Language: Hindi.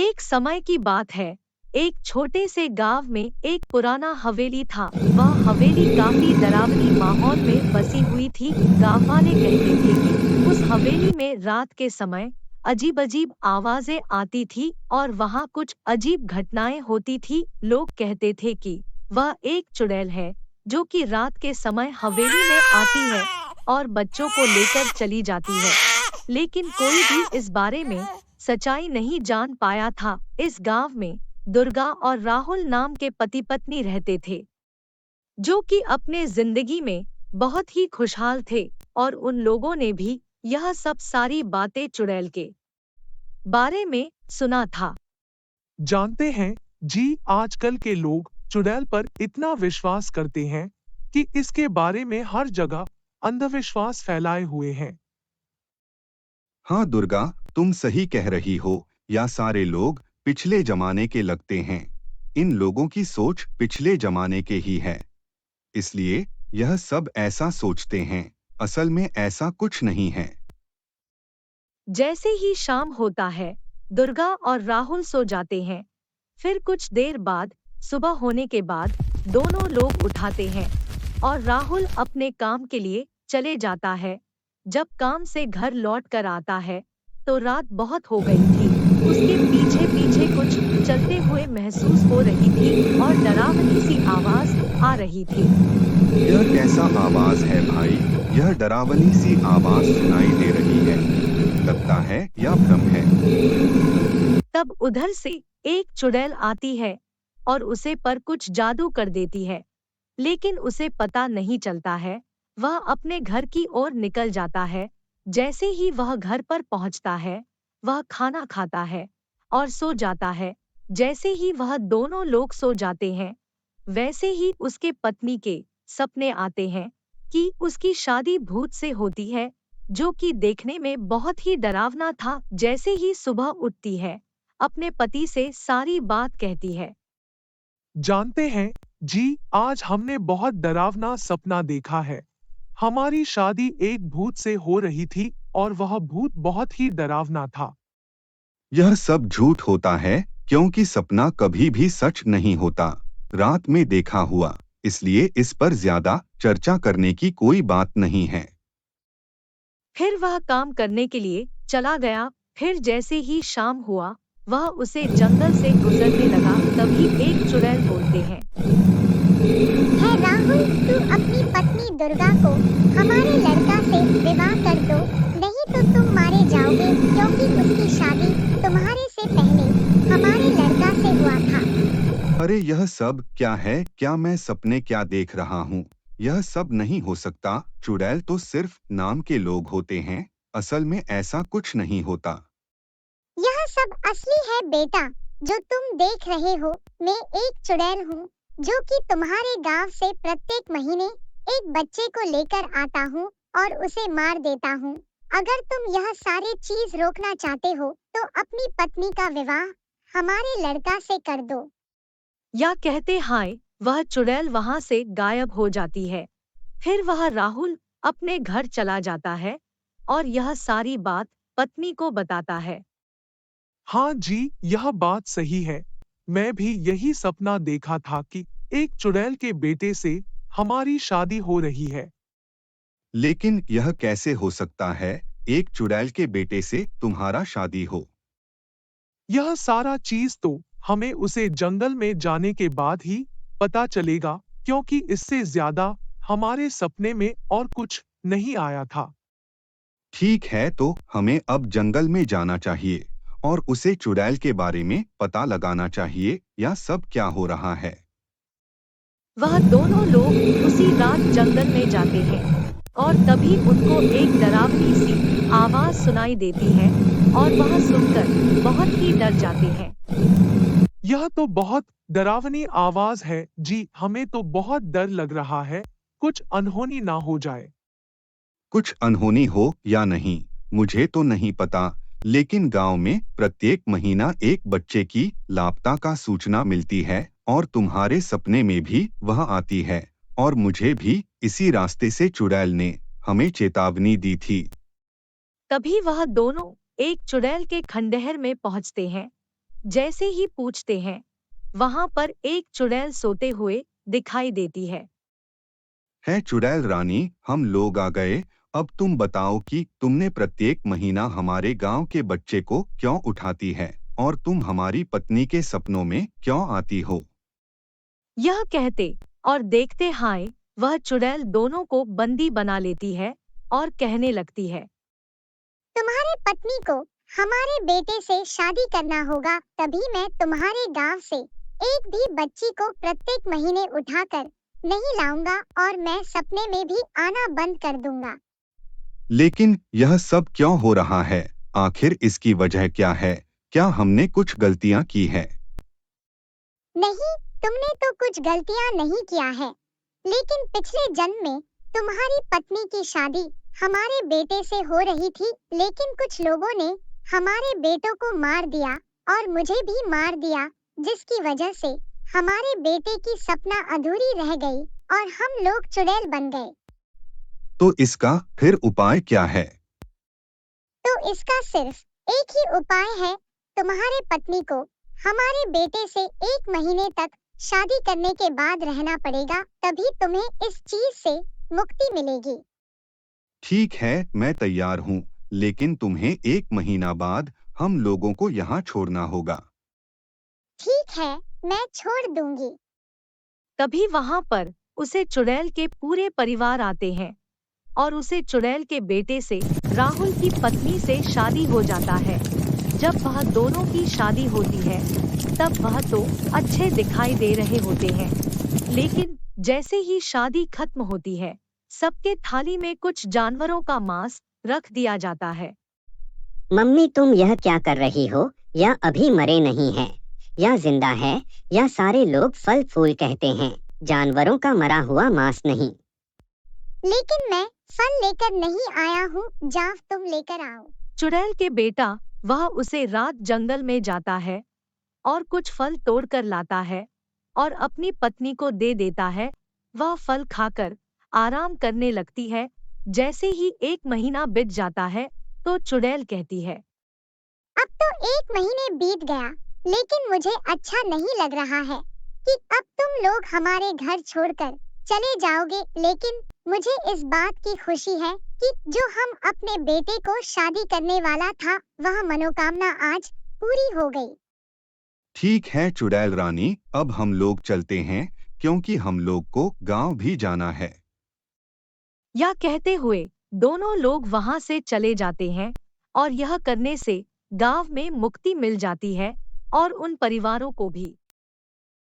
एक समय की बात है। एक छोटे से गांव में एक पुराना हवेली था। वह हवेली काफी डरावनी माहौल में बसी हुई थी। गांव वाले कहते थे कि उस हवेली में रात के समय अजीब अजीब आवाजें आती थी और वहां कुछ अजीब घटनाएं होती थी। लोग कहते थे कि वह एक चुड़ैल है जो कि रात के समय हवेली में आती है और बच्चों को लेकर चली जाती है। लेकिन कोई भी इस बारे में सच्चाई नहीं जान पाया था। इस गांव में दुर्गा और राहुल नाम के पति पत्नी रहते थे, जो कि अपने जिंदगी में बहुत ही खुशहाल थे। और उन लोगों ने भी यह सब सारी बातें चुड़ैल के बारे में सुना था। जानते हैं जी, आजकल के लोग चुड़ैल पर इतना विश्वास करते हैं कि इसके बारे में हर जगह अंधविश्वास फैलाए हुए हैं। हाँ दुर्गा, तुम सही कह रही हो। या सारे लोग पिछले जमाने के लगते हैं। इन लोगों की सोच पिछले जमाने के ही है, इसलिए यह सब ऐसा सोचते हैं। असल में ऐसा कुछ नहीं है। जैसे ही शाम होता है, दुर्गा और राहुल सो जाते हैं। फिर कुछ देर बाद सुबह होने के बाद दोनों लोग उठाते हैं और राहुल अपने काम के लिए चले जाता है। जब काम से घर लौट कर आता है तो रात बहुत हो गई थी। उसके पीछे पीछे कुछ चलते हुए महसूस हो रही थी और डरावनी सी आवाज आ रही थी। यह कैसा आवाज है भाई? यह डरावनी सी आवाज सुनाई दे रही है। लगता है या भ्रम है? तब उधर से एक चुड़ैल आती है और उसे पर कुछ जादू कर देती है, लेकिन उसे पता नहीं चलता है। वह अपने घर की ओर निकल जाता है। जैसे ही वह घर पर पहुंचता है, वह खाना खाता है और सो जाता है। जैसे ही वह दोनों लोग सो जाते हैं, वैसे ही उसके पत्नी के सपने आते हैं कि उसकी शादी भूत से होती है, जो कि देखने में बहुत ही डरावना था। जैसे ही सुबह उठती है, अपने पति से सारी बात कहती है। जानते हैं जी, आज हमने बहुत डरावना सपना देखा है। हमारी शादी एक भूत से हो रही थी और वह भूत बहुत ही डरावना था। यह सब झूठ होता है, क्योंकि सपना कभी भी सच नहीं होता। रात में देखा हुआ, इसलिए इस पर ज्यादा चर्चा करने की कोई बात नहीं है। फिर वह काम करने के लिए चला गया। फिर जैसे ही शाम हुआ, वह उसे जंगल से गुजरने लगा। तभी एक चुड़ैल बोलते हैं, है राहुल, तू अपनी पत्नी दुर्गा को हमारे लड़का से विवाह कर दो, नहीं तो तुम मारे जाओगे, क्योंकि उसकी शादी तुम्हारे से पहले हमारे लड़का से हुआ था। अरे यह सब क्या है? क्या मैं सपने क्या देख रहा हूँ? यह सब नहीं हो सकता। चुड़ैल तो सिर्फ नाम के लोग होते हैं। असल में ऐसा कुछ नहीं होता। यह सब असली है बेटा, जो तुम देख रहे हो। मैं एक चुड़ैल हूँ, जो कि तुम्हारे गांव से प्रत्येक महीने एक बच्चे को लेकर आता हूँ और उसे मार देता हूँ। अगर तुम यह सारे चीज रोकना चाहते हो तो अपनी पत्नी का विवाह हमारे लड़का से कर दो। या कहते हाय, वह चुड़ैल वहां से गायब हो जाती है। फिर वह राहुल अपने घर चला जाता है और यह सारी बात पत्नी को बताता है। हाँ जी, यह बात सही है। मैं भी यही सपना देखा था कि एक चुड़ैल के बेटे से हमारी शादी हो रही है। लेकिन यह कैसे हो सकता है? एक चुड़ैल के बेटे से तुम्हारा शादी हो? यह सारा चीज तो हमें उसे जंगल में जाने के बाद ही पता चलेगा, क्योंकि इससे ज्यादा हमारे सपने में और कुछ नहीं आया था। ठीक है, तो हमें अब जंगल में जाना चाहिए और उसे चुड़ैल के बारे में पता लगाना चाहिए, या सब क्या हो रहा है। वह दोनों लोग उसी रात जंगल में जाते हैं और तभी उनको एक डरावनी सी आवाज सुनाई देती है और वह सुनकर बहुत ही डर जाते हैं। यह तो बहुत डरावनी आवाज है जी, हमें तो बहुत डर लग रहा है, कुछ अनहोनी ना हो जाए। कुछ अनहोनी हो या नहीं, मुझे तो नहीं पता, लेकिन गांव में प्रत्येक महीना एक बच्चे की लापता का सूचना मिलती है और तुम्हारे सपने में भी वह आती है। और मुझे भी इसी रास्ते से चुड़ैल ने हमें चेतावनी दी थी। तभी वह दोनों एक चुड़ैल के खंडहर में पहुंचते हैं। जैसे ही पूछते हैं, वहां पर एक चुड़ैल सोते हुए दिखाई देती है। चुड़ैल रानी, हम लोग आ गए। अब तुम बताओ कि तुमने प्रत्येक महीना हमारे गांव के बच्चे को क्यों उठाती है और तुम हमारी पत्नी के सपनों में क्यों आती हो? यह कहते और देखते हाय, वह चुड़ैल दोनों को बंदी बना लेती है और कहने लगती है, तुम्हारी पत्नी को हमारे बेटे से शादी करना होगा, तभी मैं तुम्हारे गांव से एक भी बच्ची को प्रत्येक महीने उठाकर नहीं लाऊंगा और मैं सपने में भी आना बंद कर दूंगा। लेकिन यह सब क्यों हो रहा है? आखिर इसकी वजह क्या है? क्या हमने कुछ गलतियां की है? नहीं, तुमने तो कुछ गलतियां नहीं किया है, लेकिन पिछले जन्म में तुम्हारी पत्नी की शादी हमारे बेटे से हो रही थी, लेकिन कुछ लोगों ने हमारे बेटों को मार दिया और मुझे भी मार दिया, जिसकी वजह से हमारे बेटे की सपना अधूरी रह गई और हम लोग चुड़ैल बन गए। तो इसका फिर उपाय क्या है? तो इसका सिर्फ एक ही उपाय है, तुम्हारे पत्नी को हमारे बेटे से एक महीने तक शादी करने के बाद रहना पड़ेगा, तभी तुम्हें इस चीज से मुक्ति मिलेगी। ठीक है, मैं तैयार हूँ, लेकिन तुम्हें 1 महीना बाद हम लोगों को यहाँ छोड़ना होगा। ठीक है, मैं छोड़ दूंगी। तभी वहां पर उसे चुड़ैल के पूरे परिवार आते हैं और उसे चुड़ैल के बेटे से, राहुल की पत्नी से शादी हो जाता है। जब वह दोनों की शादी होती है, तब वह तो अच्छे दिखाई दे रहे होते हैं, लेकिन जैसे ही शादी खत्म होती है, सबके थाली में कुछ जानवरों का मांस रख दिया जाता है। मम्मी, तुम यह क्या कर रही हो? या अभी मरे नहीं हैं, या जिंदा है, या सारे लोग फल फूल कहते हैं, जानवरों का मरा हुआ मांस नहीं। लेकिन मैं फल लेकर नहीं आया हूँ, जाओ तुम लेकर आओ। चुड़ैल के बेटा वह उसे रात जंगल में जाता है और कुछ फल तोड़कर लाता है और अपनी पत्नी को दे देता है। वह फल खाकर आराम करने लगती है। जैसे ही 1 महीना बीत जाता है, तो चुड़ैल कहती है, अब तो 1 महीने बीत गया, लेकिन मुझे अच्छा नहीं लग रहा है कि अब तुम लोग हमारे घर छोड़कर चले जाओगे, लेकिन मुझे इस बात की खुशी है कि जो हम अपने बेटे को शादी करने वाला था, वह मनोकामना आज पूरी हो गई। ठीक है चुड़ैल रानी, अब हम लोग चलते हैं, क्योंकि हम लोग को गांव भी जाना है। यह कहते हुए दोनों लोग वहां से चले जाते हैं और यह करने से गांव में मुक्ति मिल जाती है और उन परिवारों को भी।